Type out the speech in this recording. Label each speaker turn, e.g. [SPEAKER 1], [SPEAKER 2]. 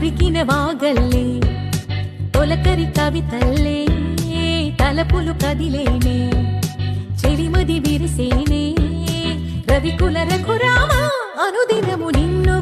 [SPEAKER 1] ఉరికిన వాగల్లే తొలకరి కవితల్లే తలపులు కదిలేనే చెలిమది విరిసేనే రవికుల రఘురామ అనుదినము నిన్ను